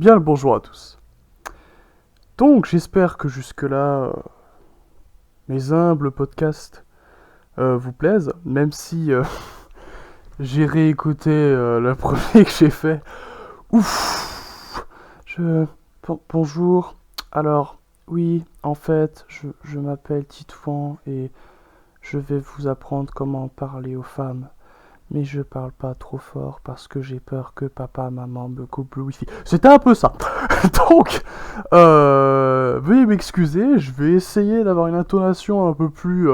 Bien le bonjour à tous. Donc, j'espère que jusque-là, mes humbles podcasts vous plaisent, même si j'ai réécouté le premier que j'ai fait. Ouf. Bonjour. Alors, oui, en fait, je m'appelle Titouan et je vais vous apprendre comment parler aux femmes. Mais je parle pas trop fort parce que j'ai peur que papa, maman me coupe le wifi. C'était un peu ça. Donc, veuillez m'excuser, je vais essayer d'avoir une intonation un peu plus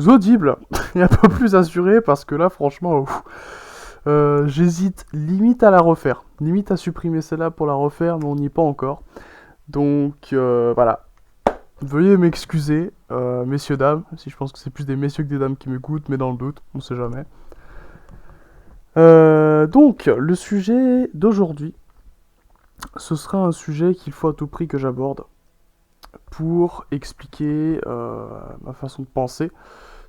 audible et un peu plus assurée parce que là, franchement, j'hésite limite à la refaire. Limite à supprimer celle-là pour la refaire, mais on n'y est pas encore. Donc, voilà. Veuillez m'excuser, messieurs, dames, si je pense que c'est plus des messieurs que des dames qui m'écoutent, mais dans le doute, on sait jamais. Donc, le sujet d'aujourd'hui, ce sera un sujet qu'il faut à tout prix que j'aborde pour expliquer ma façon de penser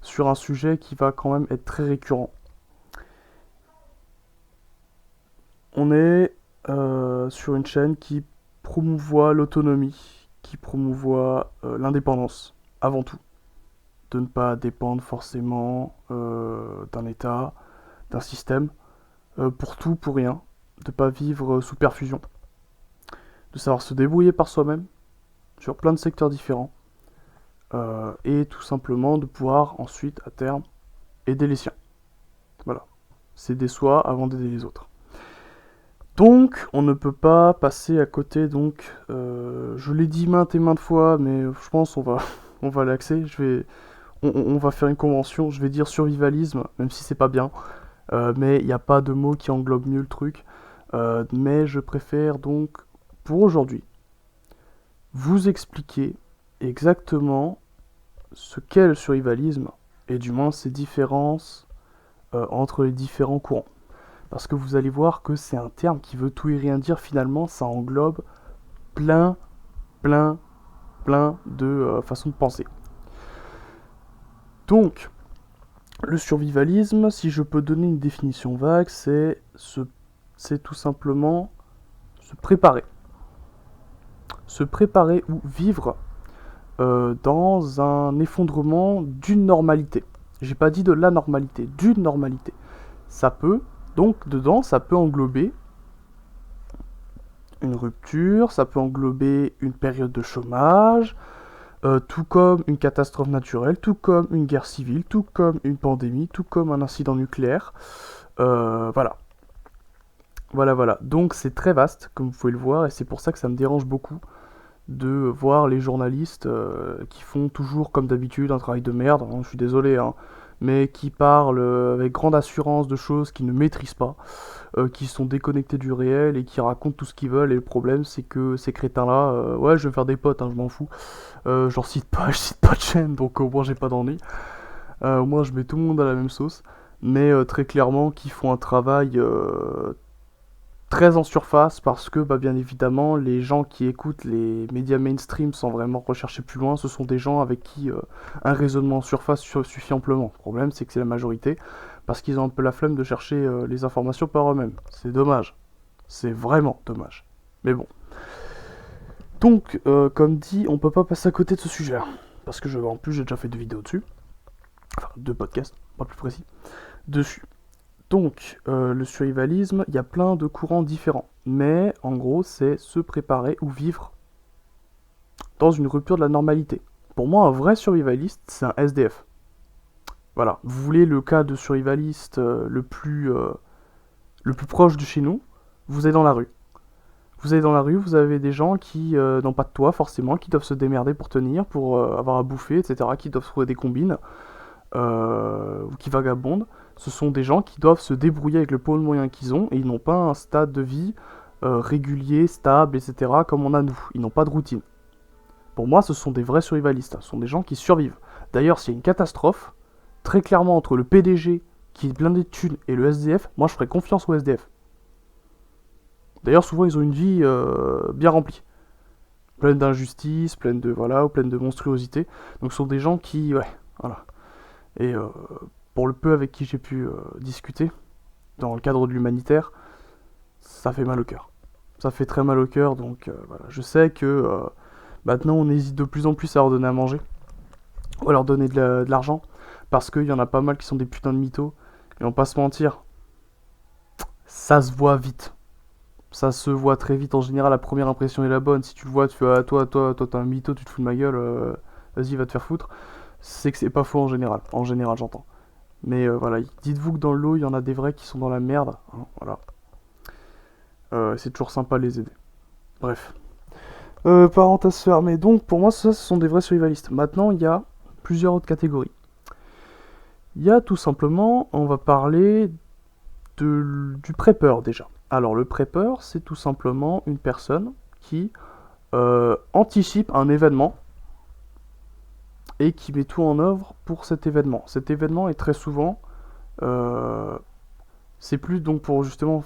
sur un sujet qui va quand même être très récurrent. On est sur une chaîne qui promouvoit l'autonomie, qui promouvoit l'indépendance, avant tout. De ne pas dépendre forcément d'un État, d'un système, pour tout, pour rien. De ne pas vivre sous perfusion. De savoir se débrouiller par soi-même, sur plein de secteurs différents. Et tout simplement de pouvoir ensuite, à terme, aider les siens. Voilà. S'aider soi avant d'aider les autres. Donc, on ne peut pas passer à côté, donc, je l'ai dit maintes et maintes fois, mais je pense on va l'axer, on va faire une convention, je vais dire survivalisme, même si c'est pas bien, mais il n'y a pas de mot qui englobe mieux le truc, mais je préfère donc, pour aujourd'hui, vous expliquer exactement ce qu'est le survivalisme, et du moins ses différences entre les différents courants. Parce que vous allez voir que c'est un terme qui veut tout et rien dire finalement, ça englobe plein, plein, plein de façons de penser. Donc, le survivalisme, si je peux donner une définition vague, c'est tout simplement se préparer. Se préparer ou vivre dans un effondrement d'une normalité. J'ai pas dit de la normalité, d'une normalité. Ça peut, donc dedans, ça peut englober une rupture, ça peut englober une période de chômage, tout comme une catastrophe naturelle, tout comme une guerre civile, tout comme une pandémie, tout comme un incident nucléaire. Voilà. Voilà. Donc c'est très vaste, comme vous pouvez le voir, et c'est pour ça que ça me dérange beaucoup de voir les journalistes qui font toujours, comme d'habitude, un travail de merde, hein, je suis désolé, hein, mais qui parlent avec grande assurance de choses qu'ils ne maîtrisent pas, qui sont déconnectés du réel et qui racontent tout ce qu'ils veulent. Et le problème, c'est que ces crétins-là, ouais, je vais me faire des potes, hein, je m'en fous. J'en cite pas, je cite pas de chaîne, donc au moins j'ai pas d'ennui. Au moins je mets tout le monde à la même sauce. Mais très clairement, qui font un travail très en surface parce que, bah, bien évidemment, les gens qui écoutent les médias mainstream sans vraiment rechercher plus loin, ce sont des gens avec qui un raisonnement en surface suffit amplement. Le problème, c'est que c'est la majorité parce qu'ils ont un peu la flemme de chercher les informations par eux-mêmes. C'est dommage. C'est vraiment dommage. Mais bon. Donc, comme dit, on peut pas passer à côté de ce sujet-là. Parce que en plus, j'ai déjà fait 2 vidéos dessus. Enfin, 2 podcasts, pas plus précis. Dessus. Donc, le survivalisme, il y a plein de courants différents. Mais, en gros, c'est se préparer ou vivre dans une rupture de la normalité. Pour moi, un vrai survivaliste, c'est un SDF. Voilà. Vous voulez le cas de survivaliste le plus proche de chez nous, vous êtes dans la rue. Vous allez dans la rue, vous avez des gens qui n'ont pas de toit forcément, qui doivent se démerder pour tenir, pour avoir à bouffer, etc., qui doivent trouver des combines, ou qui vagabondent. Ce sont des gens qui doivent se débrouiller avec le peu de moyens qu'ils ont, et ils n'ont pas un stade de vie régulier, stable, etc., comme on a nous. Ils n'ont pas de routine. Pour moi, ce sont des vrais survivalistes, ce sont des gens qui survivent. D'ailleurs, s'il y a une catastrophe, très clairement entre le PDG qui est blindé de thunes et le SDF, moi je ferais confiance au SDF. D'ailleurs, souvent, ils ont une vie bien remplie. Pleine d'injustice, pleine de, voilà, ou pleine de monstruosité. Donc, ce sont des gens qui, ouais, voilà. Et pour le peu avec qui j'ai pu discuter, dans le cadre de l'humanitaire, ça fait mal au cœur. Ça fait très mal au cœur, donc voilà. Je sais que maintenant on hésite de plus en plus à leur donner à manger, ou à leur donner de l'argent, parce qu'il y en a pas mal qui sont des putains de mythos, et on va pas se mentir, ça se voit vite. Ça se voit très vite. En général, la première impression est la bonne. Si tu le vois, tu fais, ah, toi, t'es un mytho, tu te fous de ma gueule, vas-y, va te faire foutre. C'est que c'est pas faux en général. En général, j'entends. Mais voilà, dites-vous que dans le lot, il y en a des vrais qui sont dans la merde, hein, voilà. C'est toujours sympa de les aider. Bref. Parenthèse fermée. Donc, pour moi, ça, ce sont des vrais survivalistes. Maintenant, il y a plusieurs autres catégories. Il y a tout simplement, on va parler du prepper déjà. Alors, le prepper, c'est tout simplement une personne qui anticipe un événement et qui met tout en œuvre pour cet événement. Cet événement est très souvent, c'est plus donc pour justement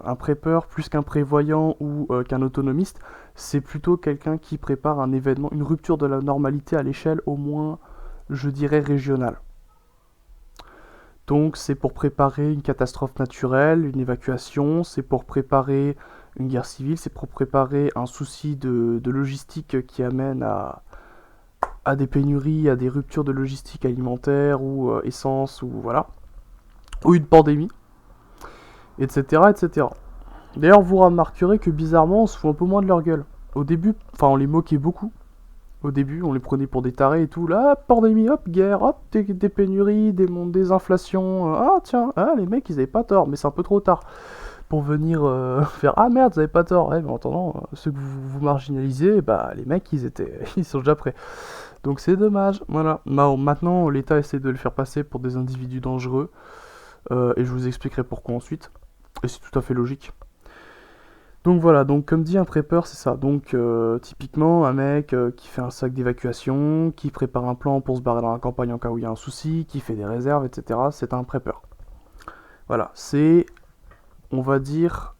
un prepper plus qu'un prévoyant ou qu'un autonomiste, c'est plutôt quelqu'un qui prépare un événement, une rupture de la normalité à l'échelle au moins, je dirais, régionale. Donc c'est pour préparer une catastrophe naturelle, une évacuation, c'est pour préparer une guerre civile, c'est pour préparer un souci de logistique qui amène à des pénuries, à des ruptures de logistique alimentaire ou essence, ou voilà, ou une pandémie, etc. etc. D'ailleurs, vous remarquerez que bizarrement, on se fout un peu moins de leur gueule. Au début, enfin, on les moquait beaucoup. Au début, on les prenait pour des tarés et tout. Là, pandémie, hop, guerre, hop, des pénuries, des inflations. Ah, tiens, ah, les mecs, ils avaient pas tort, mais c'est un peu trop tard pour venir faire ah merde, vous avez pas tort. Ouais, mais en attendant, ceux que vous marginalisez, bah, les mecs, ils sont déjà prêts. Donc c'est dommage, voilà. Maintenant, l'État essaie de le faire passer pour des individus dangereux, et je vous expliquerai pourquoi ensuite. Et c'est tout à fait logique. Donc voilà, donc comme dit un prepper, c'est ça. Donc typiquement un mec qui fait un sac d'évacuation, qui prépare un plan pour se barrer dans la campagne en cas où il y a un souci, qui fait des réserves, etc. C'est un prepper. Voilà, c'est, on va dire,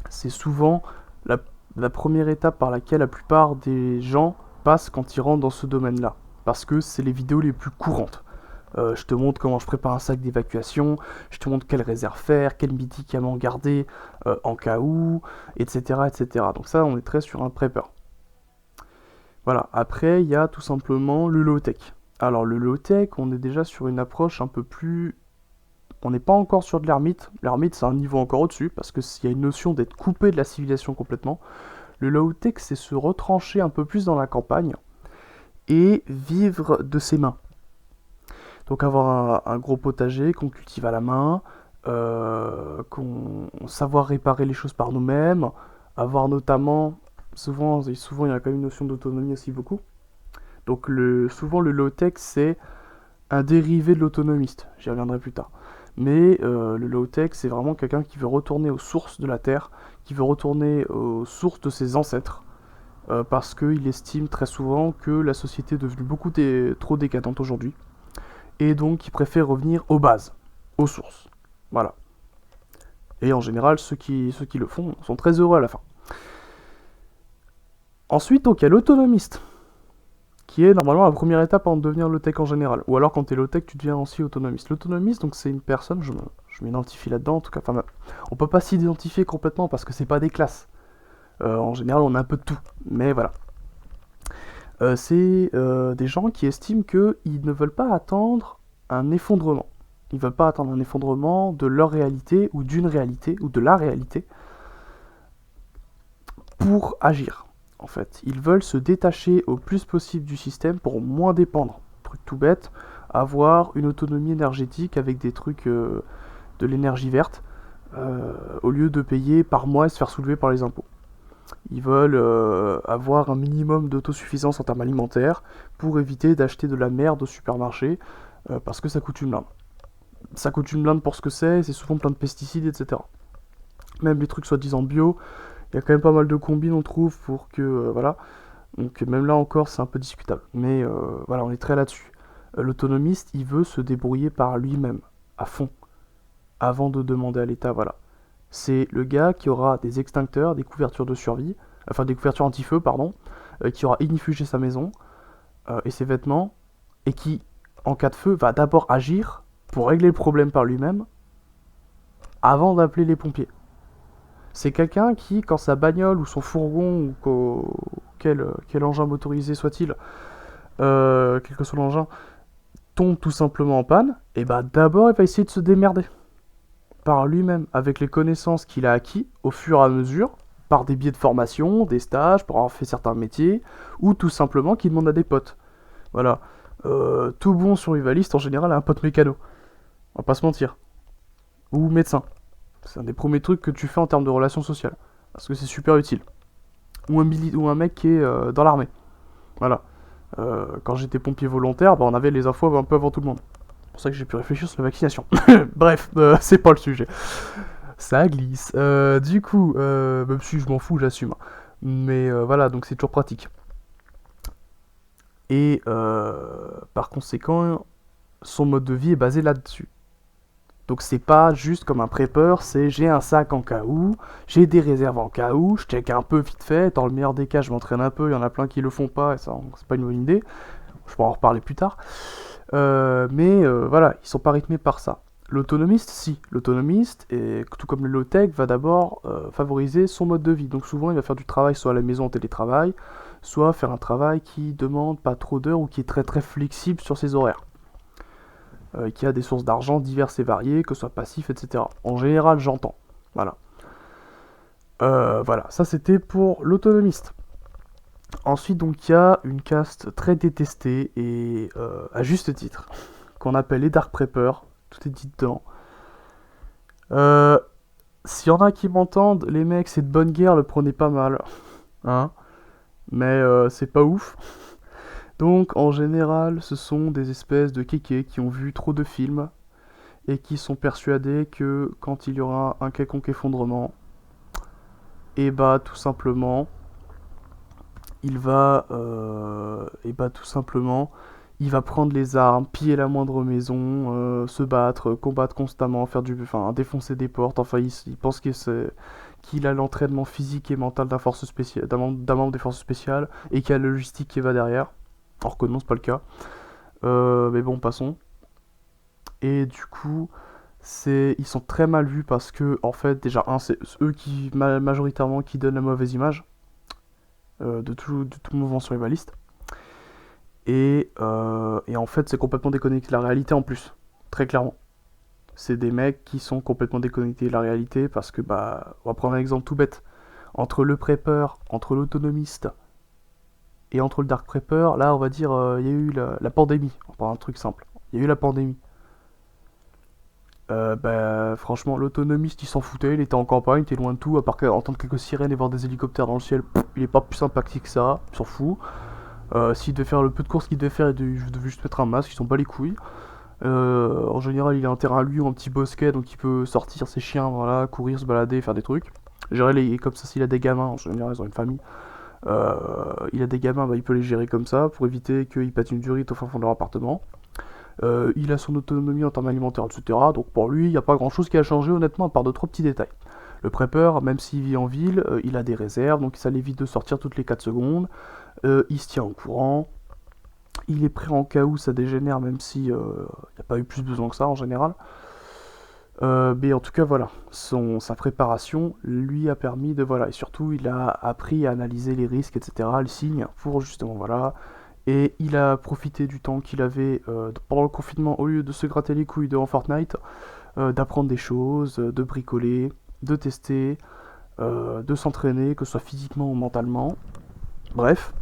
c'est souvent la première étape par laquelle la plupart des gens passent quand ils rentrent dans ce domaine-là. Parce que c'est les vidéos les plus courantes. Je te montre comment je prépare un sac d'évacuation, je te montre quelle réserve faire, quel médicament garder en cas où, etc., etc. Donc ça, on est très sur un prepper. Voilà, après, il y a tout simplement le low-tech. Alors le low-tech, on est déjà sur une approche un peu plus... On n'est pas encore sur de l'ermite. L'ermite, c'est un niveau encore au-dessus, parce qu'il y a une notion d'être coupé de la civilisation complètement. Le low-tech, c'est se retrancher un peu plus dans la campagne et vivre de ses mains. Donc avoir un gros potager qu'on cultive à la main, qu'on savoir réparer les choses par nous-mêmes, avoir notamment, souvent il y a quand même une notion d'autonomie aussi beaucoup. Donc souvent le low-tech c'est un dérivé de l'autonomiste, j'y reviendrai plus tard. Mais le low-tech c'est vraiment quelqu'un qui veut retourner aux sources de la Terre, qui veut retourner aux sources de ses ancêtres, parce qu'il estime très souvent que la société est devenue trop décadente aujourd'hui. Et donc ils préfèrent revenir aux bases, aux sources. Voilà. Et en général, ceux qui le font sont très heureux à la fin. Ensuite, donc il y a l'autonomiste, qui est normalement la première étape avant de devenir low-tech en général. Ou alors quand tu es low-tech, tu deviens aussi autonomiste. L'autonomiste, donc c'est une personne, je m'identifie là-dedans en tout cas, enfin, on peut pas s'identifier complètement parce que c'est pas des classes. En général, on a un peu de tout, mais voilà. C'est des gens qui estiment qu'ils ne veulent pas attendre un effondrement. Ils ne veulent pas attendre un effondrement de leur réalité ou d'une réalité ou de la réalité pour agir. En fait, ils veulent se détacher au plus possible du système pour moins dépendre. Truc tout bête, avoir une autonomie énergétique avec des trucs de l'énergie verte au lieu de payer par mois et se faire soulever par les impôts. Ils veulent avoir un minimum d'autosuffisance en termes alimentaires pour éviter d'acheter de la merde au supermarché parce que ça coûte une blinde. Ça coûte une blinde pour ce que c'est souvent plein de pesticides, etc. Même les trucs soi-disant bio, il y a quand même pas mal de combines on trouve pour que... voilà. Donc même là encore c'est un peu discutable. Mais voilà, on est très là-dessus. L'autonomiste, il veut se débrouiller par lui-même, à fond, avant de demander à l'État, voilà. C'est le gars qui aura des extincteurs, des couvertures de survie, enfin des couvertures anti-feu, pardon, qui aura ignifugé sa maison et ses vêtements, et qui, en cas de feu, va d'abord agir pour régler le problème par lui-même, avant d'appeler les pompiers. C'est quelqu'un qui, quand sa bagnole ou son fourgon ou quel engin motorisé soit-il, quel que soit l'engin, tombe tout simplement en panne, et bah d'abord il va essayer de se démerder par lui-même, avec les connaissances qu'il a acquis au fur et à mesure, par des biais de formation, des stages, pour avoir fait certains métiers, ou tout simplement qu'il demande à des potes. Voilà. Tout bon survivaliste, en général, a un pote mécano. On va pas se mentir. Ou médecin. C'est un des premiers trucs que tu fais en termes de relations sociales. Parce que c'est super utile. Ou un mec qui est dans l'armée. Voilà. Quand j'étais pompier volontaire, bah, on avait les infos un peu avant tout le monde. C'est pour ça que j'ai pu réfléchir sur la vaccination. Bref, c'est pas le sujet. Ça glisse. Du coup, même si je m'en fous, j'assume. Mais voilà, donc c'est toujours pratique. Et par conséquent, son mode de vie est basé là-dessus. Donc c'est pas juste comme un prepper, c'est j'ai un sac en cas où, j'ai des réserves en cas où, je check un peu vite fait, dans le meilleur des cas je m'entraîne un peu, il y en a plein qui le font pas et ça c'est pas une bonne idée, je pourrais en reparler plus tard. Mais voilà, ils sont pas rythmés par ça. L'autonomiste, si. L'autonomiste, et tout comme le low-tech, va d'abord favoriser son mode de vie. Donc souvent il va faire du travail soit à la maison en télétravail, soit faire un travail qui demande pas trop d'heures ou qui est très très flexible sur ses horaires. Qui a des sources d'argent diverses et variées, que ce soit passif, etc. En général, j'entends. Voilà. Voilà, ça c'était pour l'autonomiste. Ensuite, donc, il y a une caste très détestée, et à juste titre, qu'on appelle les Dark Preppers. Tout est dit dedans. S'il y en a qui m'entendent, les mecs, c'est de bonne guerre, le prenez pas mal. Hein. Mais c'est pas ouf. Donc, en général, ce sont des espèces de kékés qui ont vu trop de films et qui sont persuadés que quand il y aura un quelconque effondrement, et bah tout simplement, il va prendre les armes, piller la moindre maison, se battre, combattre constamment, défoncer des portes. Enfin, il pense qu'il a l'entraînement physique et mental d'un membre des forces spéciales et qu'il y a la logistique qui va derrière. Or que non, c'est pas le cas. Mais bon, passons. Et du coup, ils sont très mal vus parce que, en fait, déjà, c'est eux qui, majoritairement, qui donnent la mauvaise image de tout mouvement survivaliste. Et en fait, c'est complètement déconnecté de la réalité en plus, très clairement. C'est des mecs qui sont complètement déconnectés de la réalité parce que, bah, on va prendre un exemple tout bête. Entre le prepper, entre l'autonomiste et entre le dark prepper, là, on va dire, il y a eu la pandémie. On va prendre un truc simple. Il y a eu la pandémie. Bah, franchement, l'autonomiste il s'en foutait, il était en campagne, il était loin de tout, à part entendre quelques sirènes et voir des hélicoptères dans le ciel, il est pas plus sympathique que ça, il s'en fout. S'il devait faire le peu de courses qu'il devait faire, je devais juste mettre un masque, ils sont pas les couilles. En général, il a un terrain à lui ou un petit bosquet, donc il peut sortir ses chiens, voilà, courir, se balader, faire des trucs. Gérer comme ça, s'il a des gamins, en général, ils ont une famille. Il a des gamins, bah, il peut les gérer comme ça, pour éviter qu'ils pètent une durite au fin fond de leur appartement. Il a son autonomie en termes alimentaires, etc. Donc pour lui, il n'y a pas grand chose qui a changé honnêtement, à part de trois petits détails. Le prepper, même s'il vit en ville, il a des réserves, donc ça l'évite de sortir toutes les 4 secondes. Il se tient au courant. Il est prêt en cas où ça dégénère, même si il n'y a pas eu plus besoin que ça en général. Mais en tout cas, voilà, sa préparation lui a permis de, voilà, et surtout il a appris à analyser les risques, etc., le signe, pour justement, voilà, et il a profité du temps qu'il avait pendant le confinement, au lieu de se gratter les couilles devant Fortnite, d'apprendre des choses, de bricoler, de tester, de s'entraîner, que ce soit physiquement ou mentalement. Bref,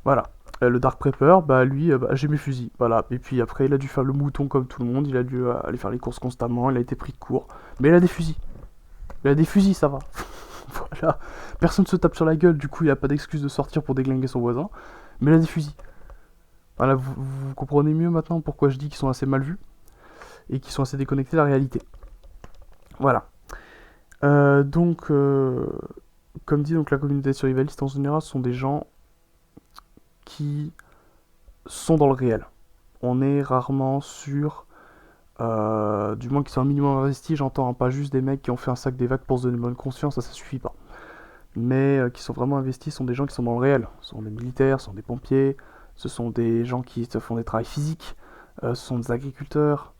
voilà. Le Dark Prepper, bah lui, bah, j'ai mes fusils, voilà. Et puis après, il a dû faire le mouton comme tout le monde, il a dû aller faire les courses constamment, il a été pris de court. Mais il a des fusils. Il a des fusils, ça va. Voilà. Personne se tape sur la gueule, du coup, il a pas d'excuse de sortir pour déglinguer son voisin. Mais il a des fusils. Voilà, vous comprenez mieux maintenant pourquoi je dis qu'ils sont assez mal vus et qu'ils sont assez déconnectés de la réalité. Voilà. Donc, comme dit, donc la communauté survivaliste en général sont des gens qui sont dans le réel. On est rarement sur, du moins qui sont un minimum investis, j'entends, hein, pas juste des mecs qui ont fait un sac des vagues pour se donner une bonne conscience, ça suffit pas. Mais qui sont vraiment investis, sont des gens qui sont dans le réel. Ce sont des militaires, ce sont des pompiers, ce sont des gens qui se font des travaux physiques, ce sont des agriculteurs,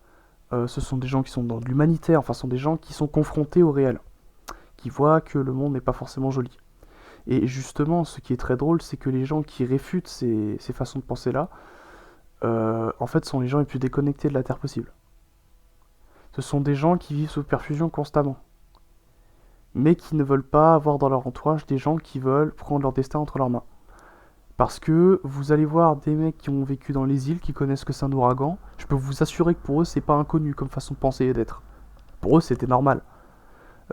ce sont des gens qui sont dans de l'humanitaire, enfin ce sont des gens qui sont confrontés au réel, qui voient que le monde n'est pas forcément joli. Et justement, ce qui est très drôle, c'est que les gens qui réfutent ces façons de penser-là, en fait, sont les gens les plus déconnectés de la Terre possible. Ce sont des gens qui vivent sous perfusion constamment, mais qui ne veulent pas avoir dans leur entourage des gens qui veulent prendre leur destin entre leurs mains. Parce que vous allez voir des mecs qui ont vécu dans les îles, qui connaissent que c'est un ouragan, je peux vous assurer que pour eux, c'est pas inconnu comme façon de penser et d'être. Pour eux, c'était normal.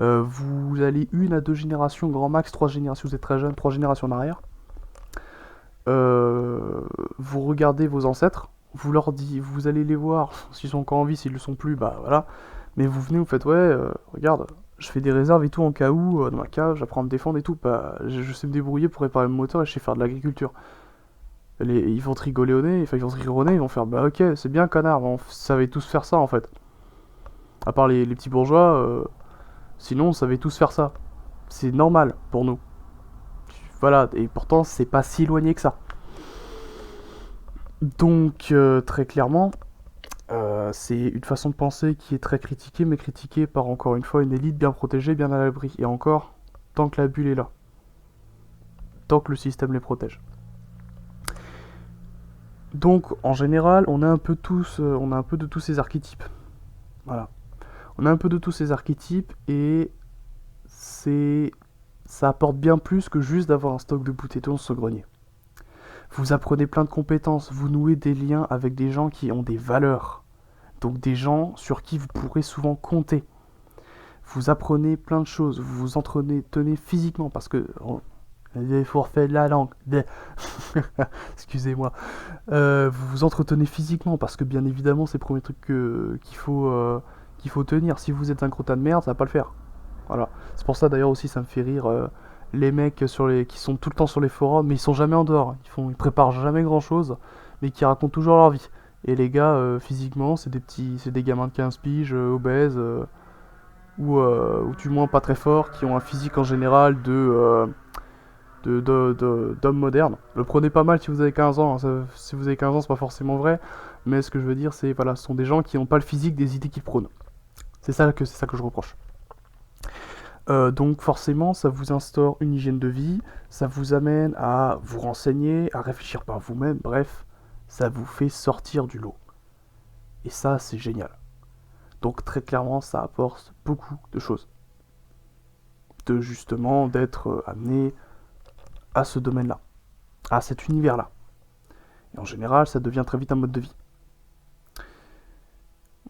Vous allez 1 à 2 générations, grand max, 3 générations, vous êtes très jeune, 3 générations en arrière. Vous regardez vos ancêtres, vous leur dites, vous allez les voir, s'ils sont encore en vie, s'ils le sont plus, bah voilà. Mais vous venez, vous faites, ouais, regarde, je fais des réserves et tout en cas où, dans ma cave, j'apprends à me défendre et tout, bah je sais me débrouiller pour réparer mon moteur et je sais faire de l'agriculture. Ils vont te rigoler au nez, enfin ils vont te rire au nez, ils vont faire, bah ok, c'est bien connard, on savait tous faire ça en fait. À part les petits bourgeois, sinon on savait tous faire ça. C'est normal pour nous. Voilà, et pourtant c'est pas si éloigné que ça. Donc très clairement, c'est une façon de penser qui est très critiquée, mais critiquée par encore une fois une élite bien protégée, bien à l'abri. Et encore, tant que la bulle est là. Tant que le système les protège. Donc en général, on a un peu de tous ces archétypes. Voilà. On a un peu de tous ces archétypes et ça apporte bien plus que juste d'avoir un stock de bouteilles dans ce grenier. Vous apprenez plein de compétences, vous nouez des liens avec des gens qui ont des valeurs. Donc des gens sur qui vous pourrez souvent compter. Vous apprenez plein de choses, vous vous entretenez physiquement parce que... il faut refaire de la langue. Excusez-moi. Vous vous entretenez physiquement parce que bien évidemment c'est le premier truc qu'il faut tenir. Si vous êtes un crottin de merde, ça va pas le faire. Voilà. C'est pour ça d'ailleurs aussi ça me fait rire les mecs qui sont tout le temps sur les forums, mais ils sont jamais en dehors. Ils préparent jamais grand chose, mais qui racontent toujours leur vie. Et les gars, physiquement, c'est des gamins de 15 piges, obèses, ou du moins pas très forts, qui ont un physique en général d'hommes modernes. Le prenez pas mal si vous avez 15 ans. Hein. Si vous avez 15 ans, c'est pas forcément vrai, mais ce que je veux dire, c'est voilà, ce sont des gens qui n'ont pas le physique des idées qu'ils prônent. C'est ça que je reproche. Donc forcément, ça vous instaure une hygiène de vie, ça vous amène à vous renseigner, à réfléchir par vous-même, bref, ça vous fait sortir du lot. Et ça, c'est génial. Donc très clairement, ça apporte beaucoup de choses. Justement, d'être amené à ce domaine-là, à cet univers-là. Et en général, ça devient très vite un mode de vie.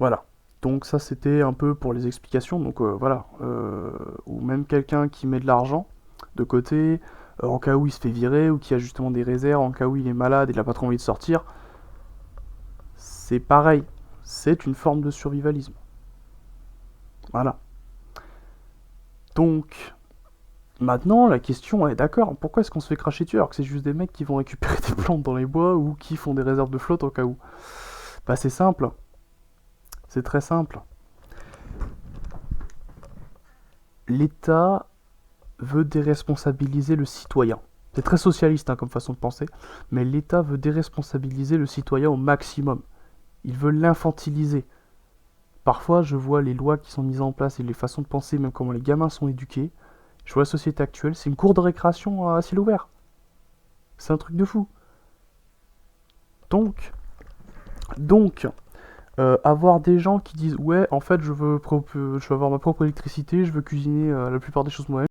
Voilà. Donc ça c'était un peu pour les explications, donc voilà, ou même quelqu'un qui met de l'argent de côté, en cas où il se fait virer, ou qui a justement des réserves, en cas où il est malade et il n'a pas trop envie de sortir, c'est pareil, c'est une forme de survivalisme. Voilà. Donc, maintenant la question est, d'accord, pourquoi est-ce qu'on se fait cracher dessus alors que c'est juste des mecs qui vont récupérer des plantes dans les bois ou qui font des réserves de flotte au cas où? Bah c'est simple. C'est très simple. L'État veut déresponsabiliser le citoyen. C'est très socialiste comme façon de penser, mais l'État veut déresponsabiliser le citoyen au maximum. Il veut l'infantiliser. Parfois, je vois les lois qui sont mises en place et les façons de penser, même comment les gamins sont éduqués. Je vois la société actuelle, c'est une cour de récréation à ciel ouvert. C'est un truc de fou. Donc, avoir des gens qui disent ouais en fait je veux avoir ma propre électricité, je veux cuisiner la plupart des choses moi-même.